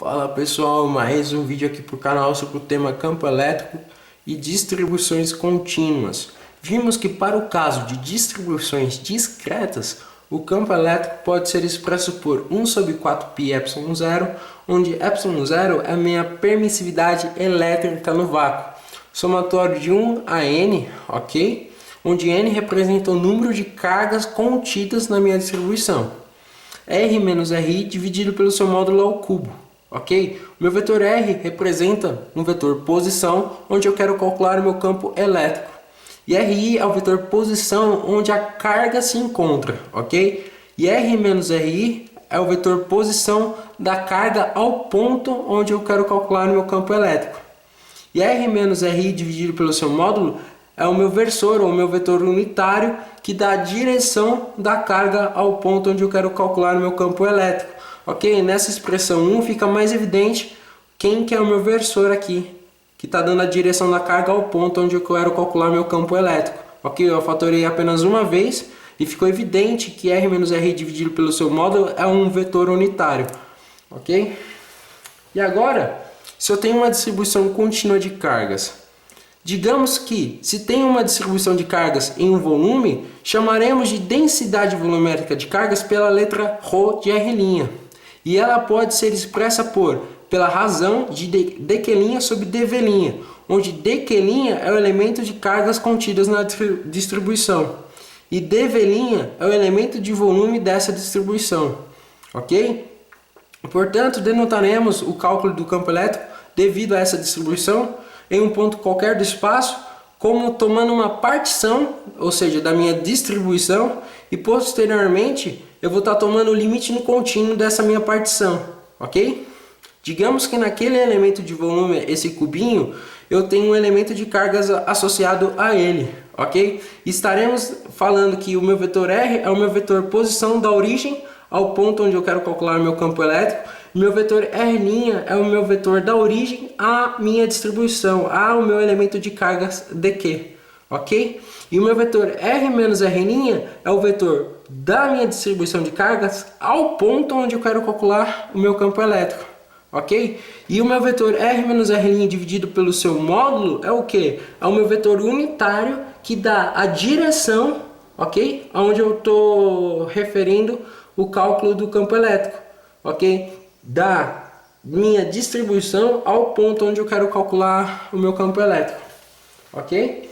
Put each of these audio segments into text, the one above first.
Fala pessoal, mais um vídeo aqui para o canal sobre o tema campo elétrico e distribuições contínuas. Vimos que para o caso de distribuições discretas, o campo elétrico pode ser expresso por 1 sobre 4πε0, onde ε0 é a minha permissividade elétrica no vácuo, somatório de 1 a n, ok? Onde n representa o número de cargas contidas na minha distribuição. R menos RI dividido pelo seu módulo ao cubo. Ok? O meu vetor R representa um vetor posição, onde eu quero calcular o meu campo elétrico. E RI é o vetor posição, onde a carga se encontra. Ok? E R menos RI é o vetor posição da carga ao ponto onde eu quero calcular o meu campo elétrico. E R menos RI dividido pelo seu módulo é o meu versor, ou o meu vetor unitário, que dá a direção da carga ao ponto onde eu quero calcular o meu campo elétrico. Ok? Nessa expressão 1 fica mais evidente quem que é o meu versor aqui, que está dando a direção da carga ao ponto onde eu quero calcular meu campo elétrico. Ok? Eu fatorei apenas uma vez e ficou evidente que R menos RI dividido pelo seu módulo é um vetor unitário. Ok? E agora, se eu tenho uma distribuição contínua de cargas, digamos que, se tem uma distribuição de cargas em um volume, chamaremos de densidade volumétrica de cargas pela letra ρ de R'. E ela pode ser expressa pela razão de dQ' sobre dV', onde dQ' é o elemento de cargas contidas na distribuição. E dV' é o elemento de volume dessa distribuição. Ok? Portanto, denotaremos o cálculo do campo elétrico devido a essa distribuição em um ponto qualquer do espaço, como tomando uma partição, ou seja, da minha distribuição, e posteriormente eu vou estar tomando o limite no contínuo dessa minha partição, ok? Digamos que naquele elemento de volume, esse cubinho, eu tenho um elemento de cargas associado a ele, ok? Estaremos falando que o meu vetor R é o meu vetor posição da origem ao ponto onde eu quero calcular meu campo elétrico. Meu vetor R' é o meu vetor da origem à minha distribuição, ao meu elemento de cargas dQ, ok? E o meu vetor R menos R' é o vetor da minha distribuição de cargas ao ponto onde eu quero calcular o meu campo elétrico, ok? E o meu vetor R menos R' dividido pelo seu módulo é o que? É o meu vetor unitário que dá a direção, ok? Onde eu estou referindo o cálculo do campo elétrico, ok? Da minha distribuição ao ponto onde eu quero calcular o meu campo elétrico, ok?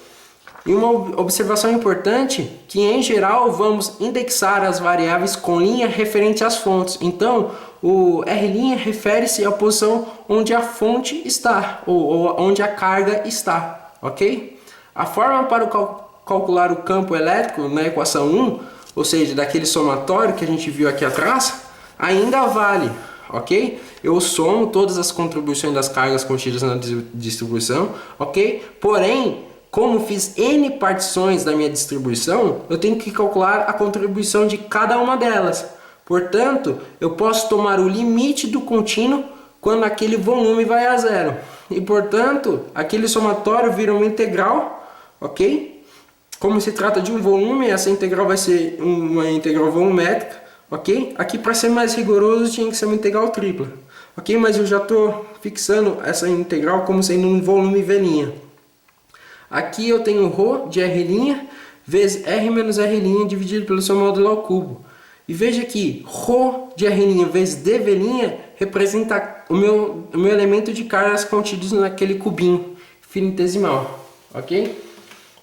E uma observação importante, que em geral vamos indexar as variáveis com linha referente às fontes. Então, o R' refere-se à posição onde a fonte está, ou onde a carga está, ok? A forma para calcular o campo elétrico na equação 1, ou seja, daquele somatório que a gente viu aqui atrás, ainda vale, ok? Eu somo todas as contribuições das cargas contidas na distribuição, ok? Porém, como fiz N partições da minha distribuição, eu tenho que calcular a contribuição de cada uma delas. Portanto, eu posso tomar o limite do contínuo quando aquele volume vai a zero. E, portanto, aquele somatório vira uma integral, ok? Como se trata de um volume, essa integral vai ser uma integral volumétrica, ok? Aqui, para ser mais rigoroso, tinha que ser uma integral tripla, ok? Mas eu já estou fixando essa integral como sendo um volume V'. Aqui eu tenho ρ de R' vezes R menos R' dividido pelo seu módulo ao cubo. E veja que ρ de R' vezes dV' representa o meu elemento de cargas contidos naquele cubinho finitesimal, ok?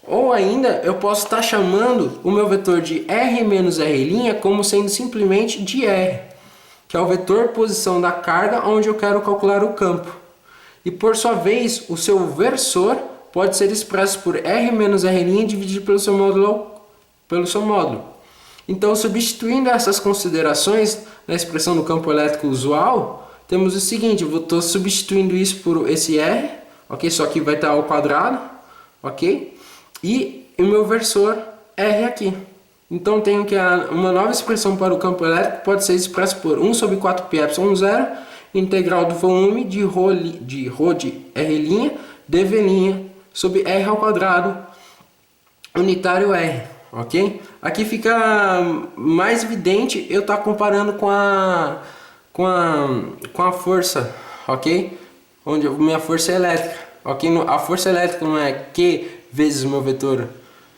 Ou ainda eu posso estar chamando o meu vetor de R menos R' como sendo simplesmente de R, que é o vetor posição da carga onde eu quero calcular o campo. E por sua vez, o seu versor pode ser expresso por R menos R' dividido pelo seu módulo. Então, substituindo essas considerações na expressão do campo elétrico usual, temos o seguinte: eu estou substituindo isso por esse R, ok? Só que vai estar ao quadrado, ok? E o meu versor R aqui. Então, tenho que uma nova expressão para o campo elétrico pode ser expressa por 1 sobre 4πε0, integral do volume de ρ de R' dV' sobre R ao quadrado, unitário R, ok? Aqui fica mais evidente eu estar comparando com com a força, ok? Onde minha força é elétrica, ok? A força elétrica não é Q vezes o meu vetor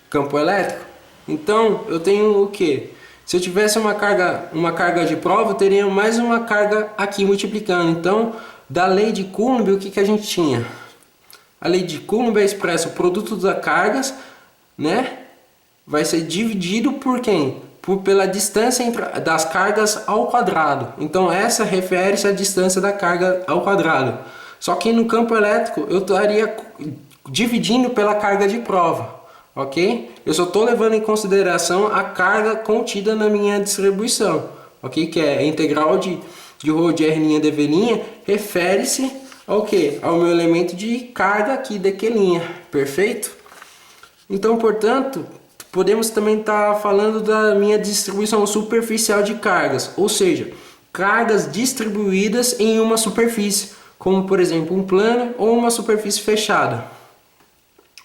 campo elétrico. Então eu tenho o que? Se eu tivesse uma carga de prova, eu teria mais uma carga aqui multiplicando. Então, da lei de Coulomb, o que a gente tinha? A lei de Coulomb é expressa o produto das cargas, né? Vai ser dividido por quem? Pela distância das cargas ao quadrado. Então essa refere-se à distância da carga ao quadrado. Só que no campo elétrico eu estaria dividindo pela carga de prova, ok? Eu só estou levando em consideração a carga contida na minha distribuição, ok? Que é a integral de ρ de R' dV', refere-se ao que? Ao meu elemento de carga aqui dQ', perfeito? Então, portanto, podemos também estar falando da minha distribuição superficial de cargas, ou seja, cargas distribuídas em uma superfície, como por exemplo um plano ou uma superfície fechada.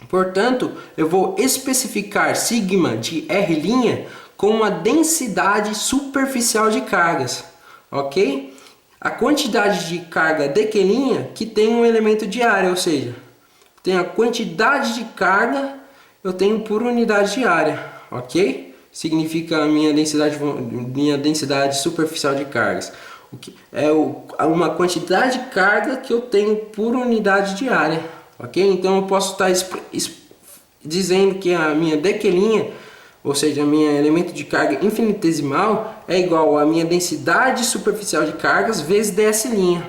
Portanto, eu vou especificar sigma de R' como a densidade superficial de cargas, ok? A quantidade de carga dQ' que tem um elemento de área, ou seja, tem a quantidade de carga eu tenho por unidade de área, ok? Significa a minha densidade superficial de cargas. O que é uma quantidade de carga que eu tenho por unidade de área, ok? Então eu posso estar dizendo que a minha dQ', ou seja, a minha elemento de carga infinitesimal, é igual à minha densidade superficial de cargas vezes ds',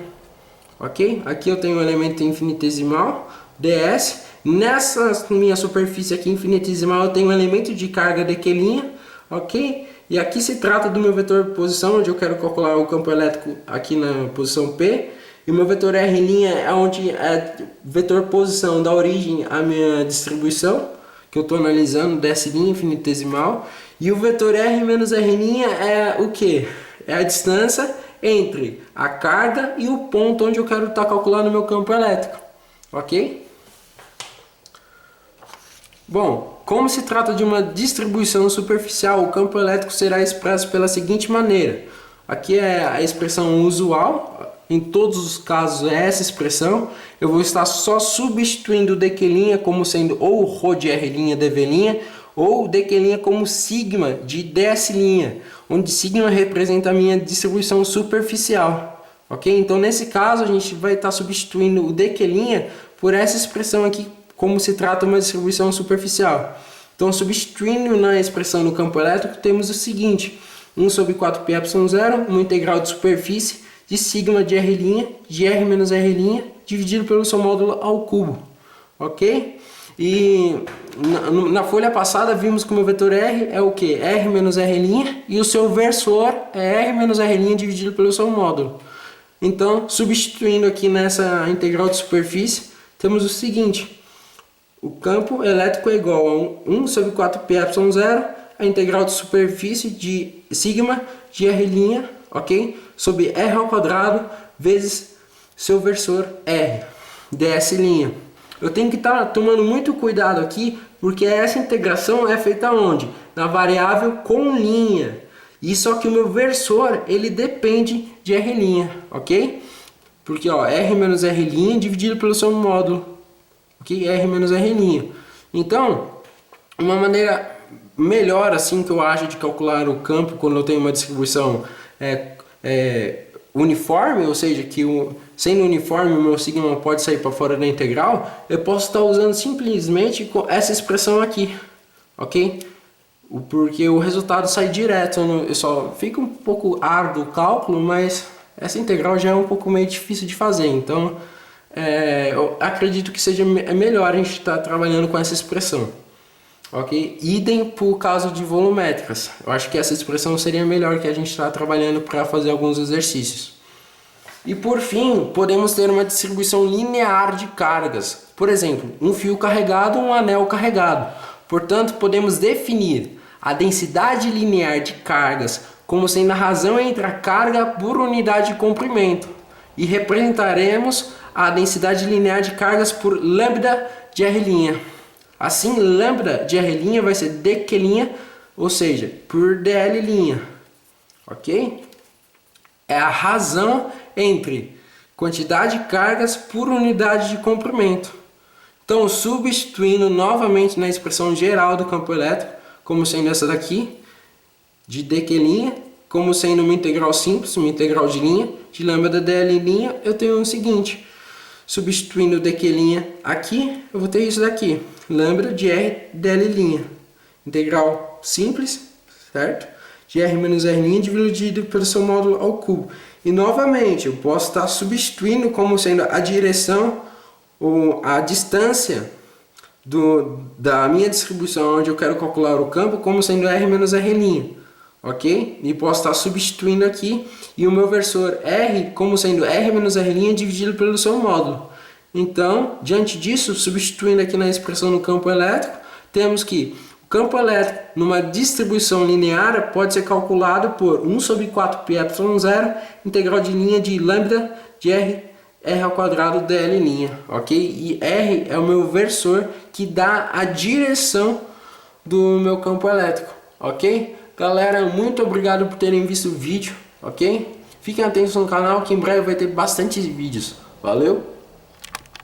ok? Aqui eu tenho um elemento infinitesimal, ds. Nessa minha superfície aqui infinitesimal eu tenho um elemento de carga dQ', ok? E aqui se trata do meu vetor posição, onde eu quero calcular o campo elétrico aqui na posição P. E o meu vetor R' é onde é vetor posição da origem à minha distribuição, que eu estou analisando, ds' infinitesimal. E o vetor R menos R' é o que? É a distância entre a carga e o ponto onde eu quero estar calculando o meu campo elétrico, ok? Bom, como se trata de uma distribuição superficial, o campo elétrico será expresso pela seguinte maneira. Aqui é a expressão usual, em todos os casos é essa expressão. Eu vou estar só substituindo o dQ' como sendo ou ρ de R' dV', ou dQ' como sigma de ds', onde sigma representa a minha distribuição superficial. Ok? Então nesse caso a gente vai estar substituindo o dQ' por essa expressão aqui, como se trata de uma distribuição superficial. Então, substituindo na expressão no campo elétrico, temos o seguinte: 1 sobre 4πε0, uma integral de superfície de sigma de R' de R menos R' dividido pelo seu módulo ao cubo. Ok? E na folha passada vimos que o meu vetor R é o que? R menos R' e o seu versor é R menos R' dividido pelo seu módulo. Então, substituindo aqui nessa integral de superfície, temos o seguinte: o campo elétrico é igual a 1 sobre 4πε0, a integral de superfície de sigma de R', ok? Sobre R ao quadrado vezes seu versor R, ds'. Eu tenho que estar tomando muito cuidado aqui, porque essa integração é feita onde? Na variável com linha. E só que o meu versor, ele depende de R', ok? Porque ó, R menos R' dividido pelo seu módulo. Okay? R menos R'. Então, uma maneira melhor assim que eu acho de calcular o campo quando eu tenho uma distribuição uniforme, ou seja, que sendo uniforme o meu sigma pode sair para fora da integral, eu posso estar usando simplesmente essa expressão aqui, ok? Porque o resultado sai direto, eu só fica um pouco árduo o cálculo, mas essa integral já é um pouco meio difícil de fazer, então eu acredito que seja melhor a gente estar trabalhando com essa expressão, ok? Idem por caso de volumétricas, eu acho que essa expressão seria melhor que a gente está trabalhando para fazer alguns exercícios. E por fim, podemos ter uma distribuição linear de cargas, por exemplo, um fio carregado ou um anel carregado. Portanto, podemos definir a densidade linear de cargas como sendo a razão entre a carga por unidade de comprimento, e representaremos a densidade linear de cargas por lambda de R'. Assim, lambda de R' vai ser dQ', ou seja, por dL', ok? é a razão entre quantidade de cargas por unidade de comprimento. Então, substituindo novamente na expressão geral do campo elétrico, como sendo essa daqui, de dq', como sendo uma integral simples, uma integral de linha, de lambda dl', eu tenho o seguinte, substituindo o dq' aqui, eu vou ter isso daqui, lambda de r dl', integral simples, certo? De r menos r' dividido pelo seu módulo ao cubo. E novamente, eu posso estar substituindo como sendo a direção ou a distância da minha distribuição onde eu quero calcular o campo como sendo r menos r', ok? E posso estar substituindo aqui e o meu versor r como sendo r menos r' dividido pelo seu módulo. Então, diante disso, substituindo aqui na expressão do campo elétrico, temos que o campo elétrico numa distribuição linear pode ser calculado por 1 sobre 4πε0 integral de linha de lambda de r ao quadrado dl', ok? E r é o meu versor que dá a direção do meu campo elétrico, ok? Galera, muito obrigado por terem visto o vídeo, ok? Fiquem atentos no canal que em breve vai ter bastante vídeos. Valeu!